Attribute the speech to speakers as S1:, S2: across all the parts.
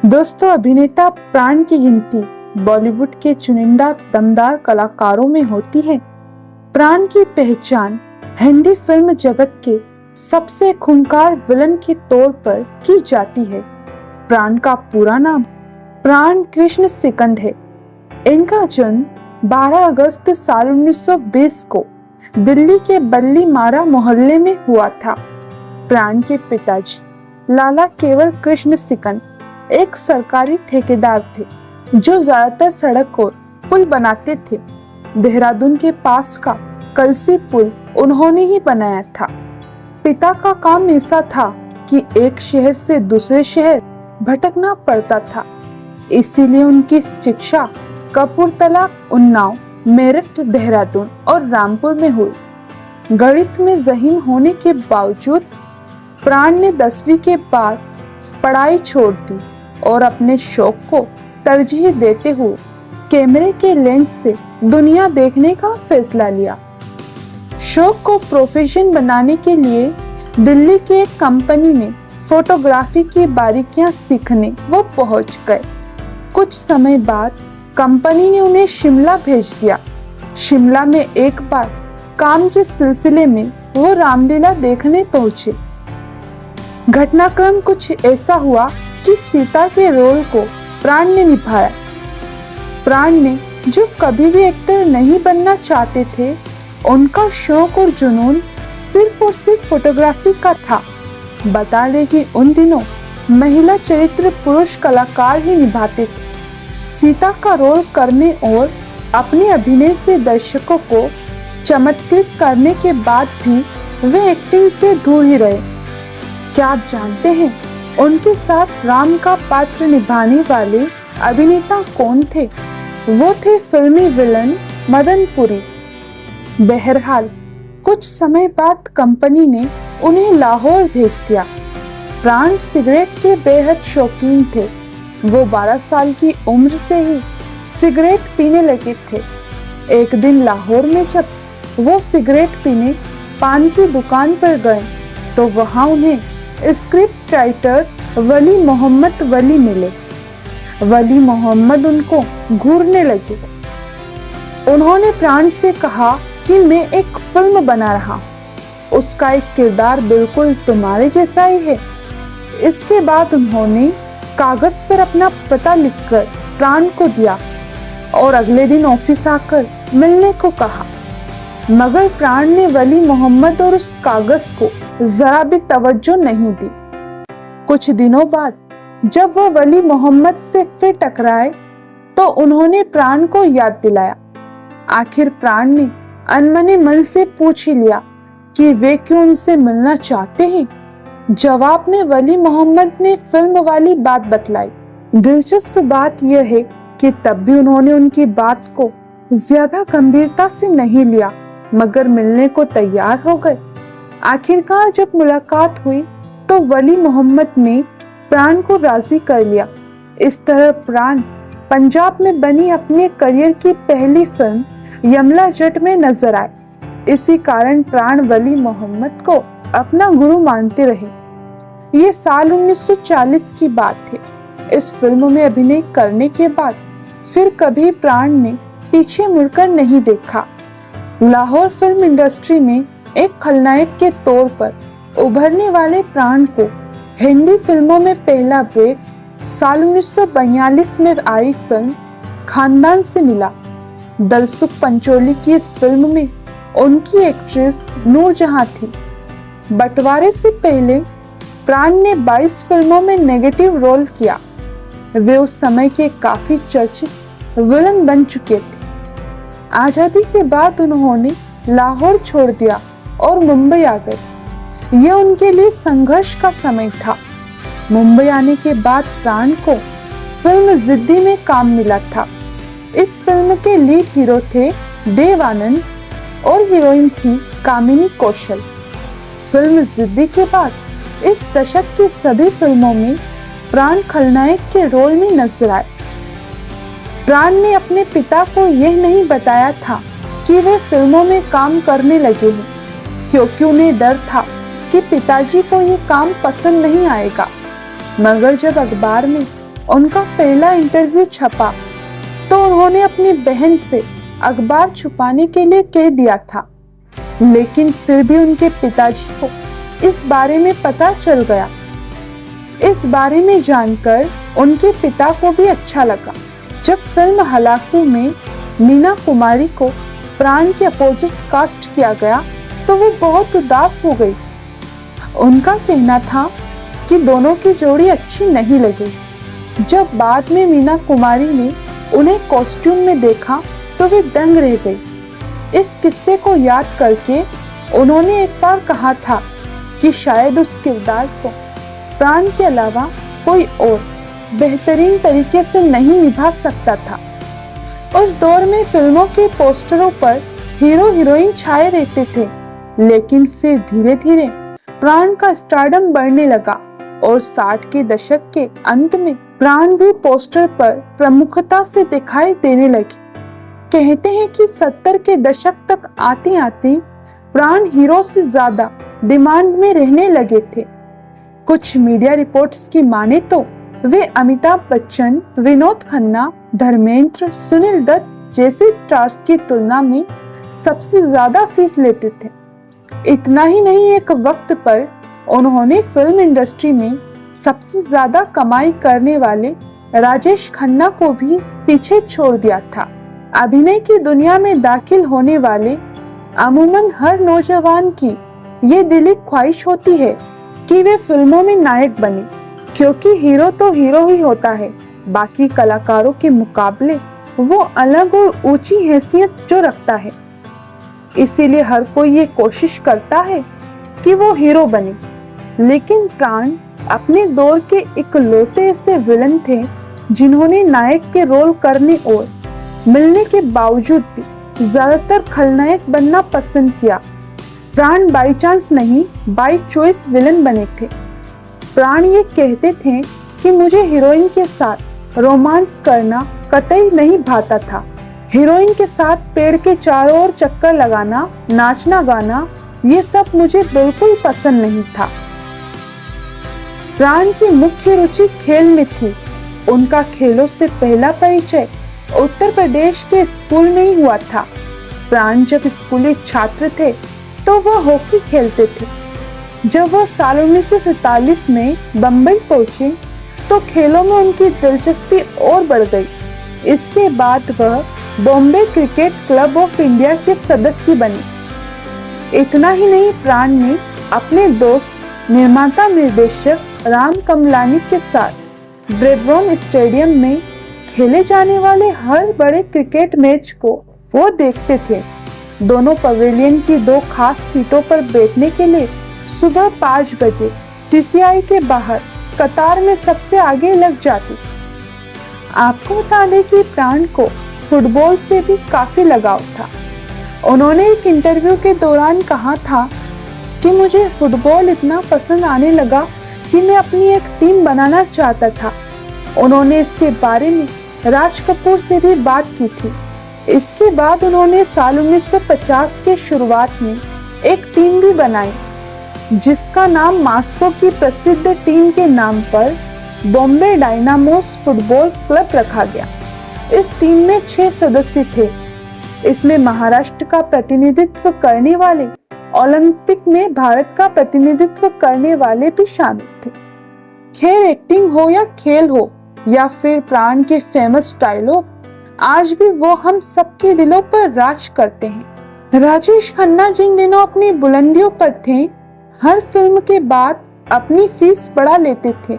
S1: दोस्तों, अभिनेता प्राण की गिनती बॉलीवुड के चुनिंदा दमदार कलाकारों में होती है। प्राण की पहचान हिंदी फिल्म जगत के सबसे खूंखार विलन के तौर पर की जाती है। प्राण का पूरा नाम प्राण कृष्ण सिकंद है। इनका जन्म 12 अगस्त साल 1920 को दिल्ली के बल्ली मारा मोहल्ले में हुआ था। प्राण के पिताजी लाला केवल कृष्ण सिकंद एक सरकारी ठेकेदार थे जो ज्यादातर सड़क और पुल बनाते थे। देहरादून के पास का कलसी पुल उन्होंने ही बनाया था। पिता का काम ऐसा था कि एक शहर से दूसरे शहर भटकना पड़ता था, इसीलिए उनकी शिक्षा कपूरथला, उन्नाव, मेरठ, देहरादून और रामपुर में हुई। गणित में ज़हीन होने के बावजूद प्राण ने 10वीं के बाद पढ़ाई छोड़ दी और अपने शौक को तरजीह देते हुए कैमरे के लेंस से दुनिया देखने का फैसला लिया। शौक को प्रोफेशन बनाने के लिए दिल्ली के एक कंपनी में फोटोग्राफी की बारीकियां सीखने वो पहुंच गए। कुछ समय बाद कंपनी ने उन्हें शिमला भेज दिया। शिमला में एक बार काम के सिलसिले में वो रामलीला देखने पहुंचे। घटनाक्रम कुछ ऐसा हुआ कि सीता के रोल को प्राण ने निभाया। प्राण ने जो कभी भी एक्टर नहीं बनना चाहते थे, उनका शौक और जुनून सिर्फ और सिर्फ फोटोग्राफी का था। बता दें कि उन दिनों महिला चरित्र पुरुष कलाकार ही निभाते थे। सीता का रोल करने और अपने अभिनय से दर्शकों को चमत्कृत करने के बाद भी वे एक्टिंग से दूर ही रहे। क्या आप जानते हैं उनके साथ राम का पात्र निभाने वाले अभिनेता कौन थे? वो थे फिल्मी विलन मदन पुरी। बहरहाल कुछ समय बाद कंपनी ने उन्हें लाहौर भेज दिया। प्राण सिगरेट के बेहद शौकीन थे। वो 12 साल की उम्र से ही सिगरेट पीने लगे थे। एक दिन लाहौर में जब वो सिगरेट पीने पान की दुकान पर गए तो वहां उन्हें स्क्रिप्ट राइटर वली मोहम्मद वली मिले। वली मोहम्मद उनको घूरने लगे। उन्होंने प्राण से कहा कि मैं एक फिल्म बना रहा हूं, उसका एक किरदार बिल्कुल तुम्हारे जैसा ही है। इसके बाद उन्होंने कागज पर अपना पता लिखकर प्राण को दिया और अगले दिन ऑफिस आकर मिलने को कहा, मगर प्राण ने वली मोहम्मद और उस कागज को जरा भी तवज्जो नहीं दी। कुछ दिनों बाद जब वह वली मोहम्मद से फिर टकराए तो उन्होंने प्राण को याद दिलाया। आखिर प्राण ने अनमने मन से पूछ ही लिया कि वे क्यों उनसे मिलना चाहते हैं। जवाब में वली मोहम्मद ने फिल्म वाली बात बतलाई। दिलचस्प बात यह है कि तब भी उन्होंने उनकी बात को ज्यादा गंभीरता से नहीं लिया, मगर मिलने को तैयार हो गए। आखिरकार जब मुलाकात हुई तो वली मोहम्मद ने प्राण को राजी कर लिया। इस तरह प्राण पंजाब में बनी अपने करियर की पहली फिल्म यमला जट में नजर आए। इसी कारण प्राण वली मोहम्मद को अपना गुरु मानते रहे। ये साल 1940 की बात है। इस फिल्म में अभिनय करने के बाद फिर कभी प्राण ने पीछे मुड़कर नहीं देखा। लाहौर फिल्म इंडस्ट्री में एक खलनायक के तौर पर उभरने वाले प्राण को हिंदी फिल्मों में पहला ब्रेक साल 1942 में आई फिल्म खानदान से मिला। दलसुख पंचोली की इस फिल्म में उनकी एक्ट्रेस नूरजहां थी। बंटवारे से पहले प्राण ने 22 फिल्मों में नेगेटिव रोल किया। वे उस समय के काफी चर्चित विलन बन चुके थे। आजादी के बाद उन्होंने लाहौर छोड़ दिया और मुंबई आ गए। यह उनके लिए संघर्ष का समय था। मुंबई आने के बाद प्राण को फिल्म जिद्दी में काम मिला था। इस फिल्म के लीड हीरो थे देव आनंद और हीरोइन थी कामिनी कौशल। फिल्म जिद्दी के बाद इस दशक की सभी फिल्मों में प्राण खलनायक के रोल में नजर आए। प्राण ने अपने पिता को यह नहीं बताया था कि वे फिल्मों में काम करने लगे हैं, क्योंकि उन्हें डर था कि पिताजी को ये काम पसंद नहीं आएगा। मगर जब अखबार में उनका पहला इंटरव्यू छपा तो उन्होंने अपनी बहन से अखबार छुपाने के लिए कह दिया था, लेकिन फिर भी उनके पिताजी को इस बारे में पता चल गया। इस बारे में जानकर उनके पिता को भी अच्छा लगा। जब फिल्म हलाकू में मीना कुमारी को प्राण के अपोजिट कास्ट किया गया तो वो बहुत उदास हो गई। उनका कहना था कि दोनों की जोड़ी अच्छी नहीं लगी। जब बाद में मीना कुमारी ने उन्हें कॉस्ट्यूम में देखा तो वे दंग रह गई। इस किस्से को याद करके उन्होंने एक बार कहा था कि शायद उस किरदार को प्राण के अलावा कोई और बेहतरीन तरीके से नहीं निभा सकता था। उस दौर में फिल्मों के पोस्टरों पर हीरो हीरोइन छाए रहते थे, लेकिन फिर धीरे धीरे प्राण का स्टारडम बढ़ने लगा और 60 के दशक के अंत में प्राण भी पोस्टर पर प्रमुखता से दिखाई देने लगी। कहते हैं कि 70 के दशक तक आते आते प्राण हीरो से ज्यादा डिमांड में रहने लगे थे। कुछ मीडिया रिपोर्ट्स की माने तो वे अमिताभ बच्चन, विनोद खन्ना, धर्मेंद्र, सुनील दत्त जैसे स्टार्स की तुलना में सबसे ज्यादा फीस लेते थे। इतना ही नहीं, एक वक्त पर उन्होंने फिल्म इंडस्ट्री में सबसे ज्यादा कमाई करने वाले राजेश खन्ना को भी पीछे छोड़ दिया था। अभिनय की दुनिया में दाखिल होने वाले अमूमन हर नौजवान की ये दिली ख्वाहिश होती है कि वे फिल्मों में नायक बने, क्योंकि हीरो तो हीरो ही होता है, बाकी कलाकारों के मुकाबले वो अलग और ऊंची हैसियत जो रखता है। इसीलिए हर कोई ये कोशिश करता है कि वो हीरो बने। लेकिन प्राण अपने दौर के इकलौते ऐसे विलन थे जिन्होंने नायक के रोल करने और मिलने के बावजूद भी ज्यादातर खलनायक बनना पसंद किया। प्राण बाई चांस नहीं, बाई चॉइस विलन बने थे। प्राण ये कहते थे कि मुझे हीरोइन के साथ रोमांस करना कतई नहीं भाता था। हीरोइन के साथ पेड़ के चारों ओर चक्कर लगाना, नाचना गाना, ये सब मुझे बिल्कुल पसंद नहीं था। प्राण की मुख्य रुचि खेल में थी। उनका खेलों से पहला परिचय उत्तर प्रदेश के स्कूल में ही हुआ था। प्राण जब स्कूली छात्र थे तो वह हॉकी खेलते थे। जब वह साल 1947 में बम्बई पहुंचे तो खेलों में उनकी दिलचस्पी और बढ़ गई। इसके बाद वह Bombay cricket club of India के सदस्य बने। इतना ही नहीं, प्राण ने अपने दोस्त निर्माता निर्देशक राम कमलानी के साथ ब्रेबॉर्न स्टेडियम में खेले जाने वाले हर बड़े क्रिकेट मैच को वो देखते थे। दोनों पवेलियन की 2 खास सीटों पर बैठने के लिए सुबह 5 बजे सीसीआई के बाहर कतार में सबसे आगे लग जाती। आपको बता दें कि प्राण को फुटबॉल से भी काफी लगाव था। उन्होंने एक इंटरव्यू के दौरान कहा था कि मुझे फुटबॉल इतना पसंद आने लगा कि मैं अपनी एक टीम बनाना चाहता था। उन्होंने इसके बारे में राज कपूर से भी बात की थी। इसके बाद उन्होंने साल 1950 के शुरुआत में एक टीम भी बनाई जिसका नाम मास्को की प्रसिद्ध टीम के नाम पर बॉम्बे डायनामोस फुटबॉल क्लब रखा गया। इस टीम में 6 सदस्य थे। इसमें महाराष्ट्र का प्रतिनिधित्व करने वाले, ओलंपिक में भारत का प्रतिनिधित्व करने वाले भी शामिल थे। खैर, एक्टिंग हो या खेल हो या फिर प्राण के फेमस डायलॉग, आज भी वो हम सबके दिलों पर राज करते हैं। राजेश खन्ना जिन दिनों अपनी बुलंदियों पर थे, हर फिल्म के बाद अपनी फीस बढ़ा लेते थे,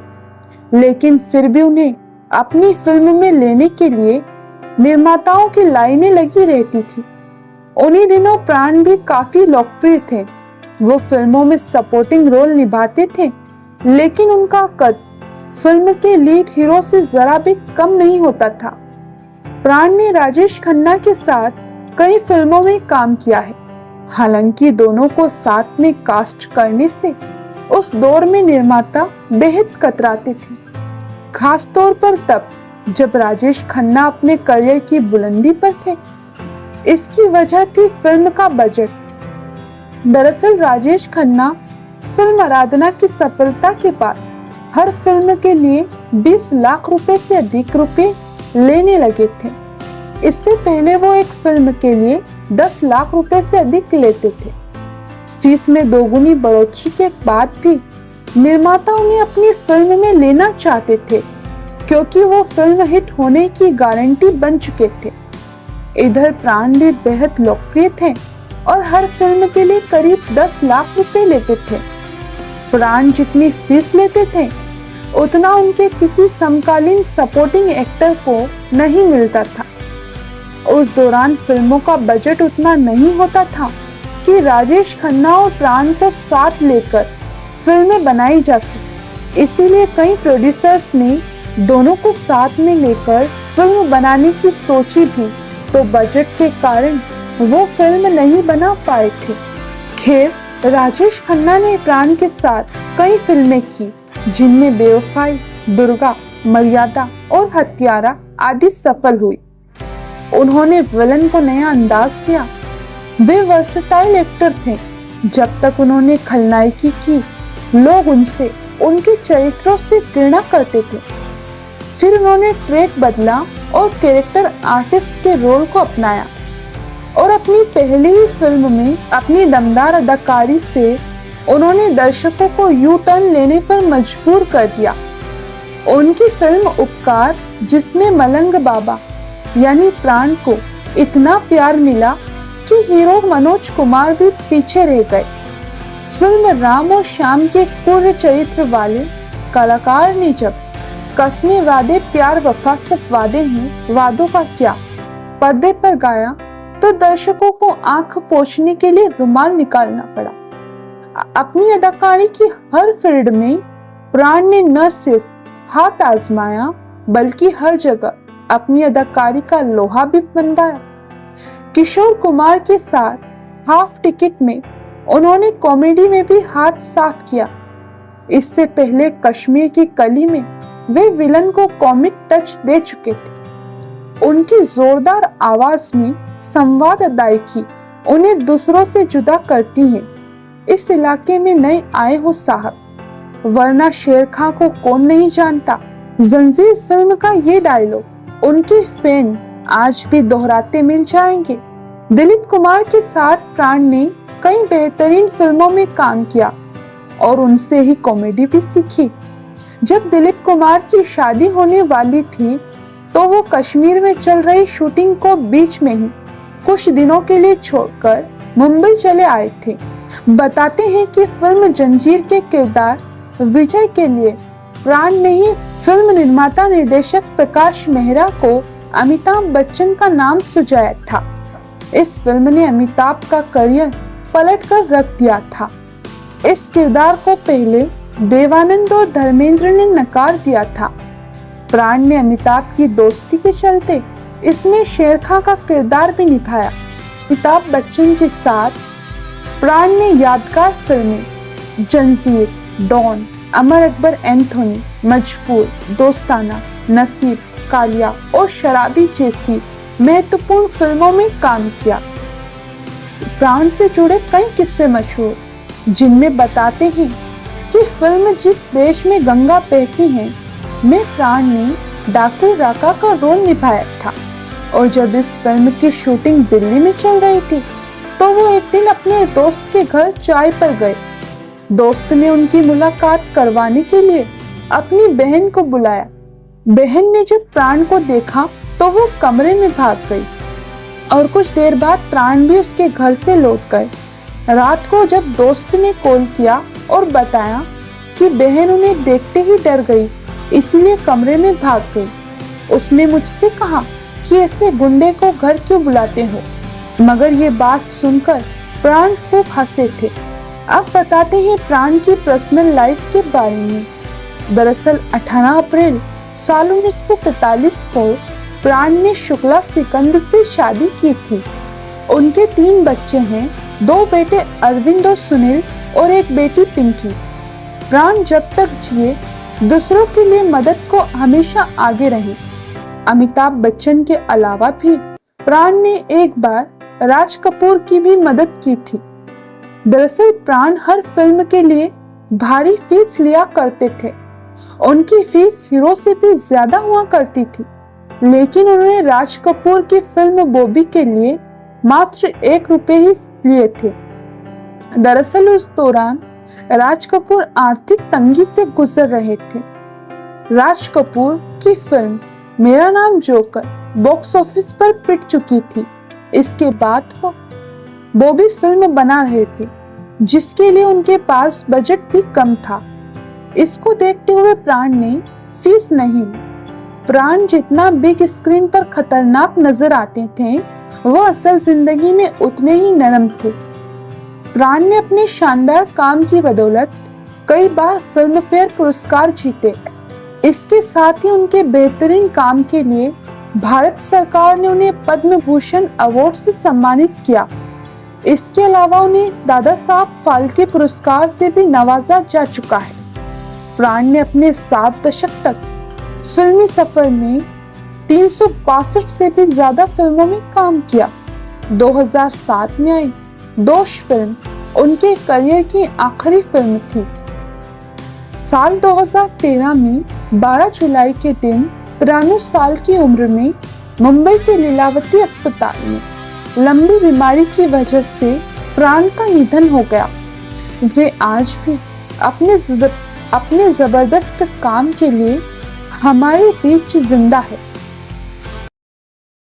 S1: लेकिन फिर भी उन्हें अपनी फिल्म में लेने के लिए निर्माताओं की लाइनें लगी रहती थी। उन्हीं दिनों प्राण भी काफी लोकप्रिय थे। वो फिल्मों में सपोर्टिंग रोल निभाते थे, लेकिन उनका कद फिल्म के लीड हीरो से जरा भी कम नहीं होता था। प्राण ने राजेश खन्ना के साथ कई फिल्मों में काम किया है। हालांकि दोनों को साथ में कास्ट करने से उस दौर में निर्माता बेहद कतराते थे, खास तौर पर तब जब राजेश खन्ना अपने करियर की बुलंदी पर थे। इसकी वजह थी फिल्म का बजट। दरअसल राजेश खन्ना फिल्म आराधना की सफलता के बाद हर फिल्म के लिए 20 लाख रुपए से अधिक रुपए लेने लगे थे। इससे पहले वो एक फिल्म के लिए 10 लाख रुपए से अधिक लेते थे। फीस में दोगुनी बढ़ोतरी के बाद भी निर्माता उन्हें अपनी फिल्म में लेना चाहते थे, क्योंकि वो फिल्म हिट होने की गारंटी बन चुके थे। इधर प्राण भी बेहद लोकप्रिय थे और हर फिल्म के लिए करीब 10 लाख रुपए लेते थे। प्राण जितनी फीस लेते थे उतना उनके किसी समकालीन सपोर्टिंग एक्टर को नहीं मिलता था। उस दौरान फिल्मों का बजट उतना नहीं होता था कि राजेश खन्ना और प्राण को साथ लेकर फिल्में बनाई जा सके। इसीलिए कई प्रोड्यूसर्स ने दोनों को साथ में लेकर फिल्म बनाने की सोची भी, तो बजट के कारण वो फिल्म नहीं बना पाए थे। खैर, राजेश खन्ना ने प्राण के साथ कई फिल्में की, जिनमें बेवफाई, दुर्गा, मर्यादा और हत्यारा आदि सफल हुई। उन्होंने विलन को नया अंदाज दिया। वे वर्सेटाइल एक्टर थे। जब तक उन्होंने खलनायकी की, लोग उनसे, उनके चरित्रों से घृणा करते थे। फिर उन्होंने ट्रैक बदला और कैरेक्टर आर्टिस्ट के रोल को अपनाया और अपनी पहली ही फिल्म में अपनी दमदार अदाकारी से उन्होंने दर्शकों को यू टर्न लेने पर मजबूर कर दिया। उनकी फिल्म उपकार, जिसमें मलंग बाबा यानी प्राण को इतना प्यार मिला कि हीरो मनोज कुमार भी पीछे रह गए। फिल्म राम और श्याम के पूर्ण चरित्र वाले कलाकार ने जब कसमें वादे प्यार वफा सब वादे हैं, वादों का क्या पर्दे पर गाया, तो दर्शकों को आंख पोंछने के लिए रुमाल निकालना पड़ा। अपनी अदाकारी की हर फील्ड में प्राण ने न सिर्फ हाथ आजमाया, बल्कि हर जगह अपनी अदाकारी का लोहा भी मनवाया। किशोर कुमार के साथ हाफ टिकट में उन्होंने कॉमेडी में भी हाथ साफ किया। इससे पहले कश्मीर की कली में वे विलन को कॉमिक टच दे चुके थे। उनकी जोरदार आवाज में संवाद अदायकी उन्हें दूसरों से जुदा करती है। इस इलाके में नए आए हो साहब, वरना शेर खां को कौन नहीं जानता। जंजीर फिल्म का ये डायलॉग उनके फैन आज भी दोहराते मिल जाएंगे। दिलीप कुमार के साथ प्राण ने कई बेहतरीन फिल्मों में काम किया और उनसे ही कॉमेडी भी सीखी। जब दिलीप कुमार की शादी होने वाली थी, तो वो कश्मीर में चल रही शूटिंग को बीच में ही कुछ दिनों के लिए छोड़कर मुंबई चले आए थे। बताते हैं कि फिल्म जंजीर के किरदार विजय के लिए प्राण ने ही फिल्म निर्माता निर्देशक प्रकाश मेहरा को अमिताभ बच्चन का नाम सुझाया था। इस फिल्म ने अमिताभ का करियर पलट कर रख दिया था। इस किरदार को पहले देवानंद और धर्मेंद्र ने नकार दिया था। प्राण ने अमिताभ की दोस्ती के चलते इसमें शेर खां का किरदार भी निभाया। अमिताभ बच्चन के साथ प्राण ने यादगार फिल्में जंजीर, डॉन, अमर अकबर एंथोनी, मजबूर, दोस्ताना, नसीब, कालिया और शराबी जैसी महत्वपूर्ण फिल्मों में काम किया। प्राण से जुड़े कई किस्से मशहूर, जिनमें बताते हैं कि फिल्म जिस देश में गंगा बहती है में प्राण ने डाकू राका का रोल निभाया था। और जब इस फिल्म की शूटिंग दिल्ली में चल रही थी, तो वो एक दिन अपने दोस्त के घर चाय पर गए। दोस्त ने उनकी मुलाकात करवाने के लिए अपनी बहन को बुलाया। बहन ने जब प्राण को देखा तो वो कमरे में भाग गई और कुछ देर बाद प्राण भी उसके घर से लौट गए। रात को जब दोस्त ने कॉल किया और बताया कि बहन उन्हें देखते ही डर गई, इसीलिए कमरे में भाग गई। उसने मुझसे कहा कि ऐसे गुंडे को घर क्यों बुलाते हो, मगर ये बात सुनकर प्राण खूब हंसे थे। अब बताते हैं प्राण की पर्सनल लाइफ के बारे में। दरअसल 18 अप्रैल साल 1945 को प्राण ने शुक्ला सिकंद से शादी की थी। उनके 3 बच्चे हैं, 2 बेटे अरविंद और सुनील और एक बेटी पिंकी। प्राण जब तक जिए दूसरों के लिए मदद को हमेशा आगे रहे। अमिताभ बच्चन के अलावा भी प्राण ने एक बार राज कपूर की भी मदद की थी। दरअसल प्राण हर फिल्म के लिए भारी फीस लिया करते थे। उनकी फीस हीरो से भी ज्यादा हुआ करती थी, लेकिन उन्होंने राज कपूर की फिल्म बॉबी के लिए मात्र 1 रुपए ही लिए थे। दरअसल उस दौरान राज कपूर आर्थिक तंगी से गुजर रहे थे। राज कपूर की फिल्म मेरा नाम जोकर बॉक्स ऑफिस पर पिट चुकी थी। इसके बाद वो बॉबी फिल्म बना रहे थे, जिसके लिए उनके पास बजट भी कम था। इसको देखते हुए प्राण ने फीस नहीं ली। प्राण जितना बिग स्क्रीन पर खतरनाक नजर आते थे, वो असल जिंदगी में उतने ही नरम थे। प्राण ने अपने शानदार काम की बदौलत कई बार फिल्म फेयर पुरस्कार जीते। इसके साथ ही उनके बेहतरीन काम के लिए भारत सरकार ने उन्हें पद्म भूषण अवार्ड से सम्मानित किया। इसके अलावा उन्हें दादा साहब फाल्के पुरस्कार से भी नवाजा जा चुका है। प्राण ने अपने 7 दशक तक फिल्मी सफर में 362 से भी ज्यादा फिल्मों में काम किया। 2007 में आई दोष फिल्म उनके करियर की आखिरी फिल्म थी। साल 2013 में 12 जुलाई के दिन 93 साल की उम्र में मुंबई के लीलावती अस्पताल में लंबी बीमारी की वजह से प्राण का निधन हो गया। वे आज भी अपने जबरदस्त काम के लिए हमारे बीच जिंदा है।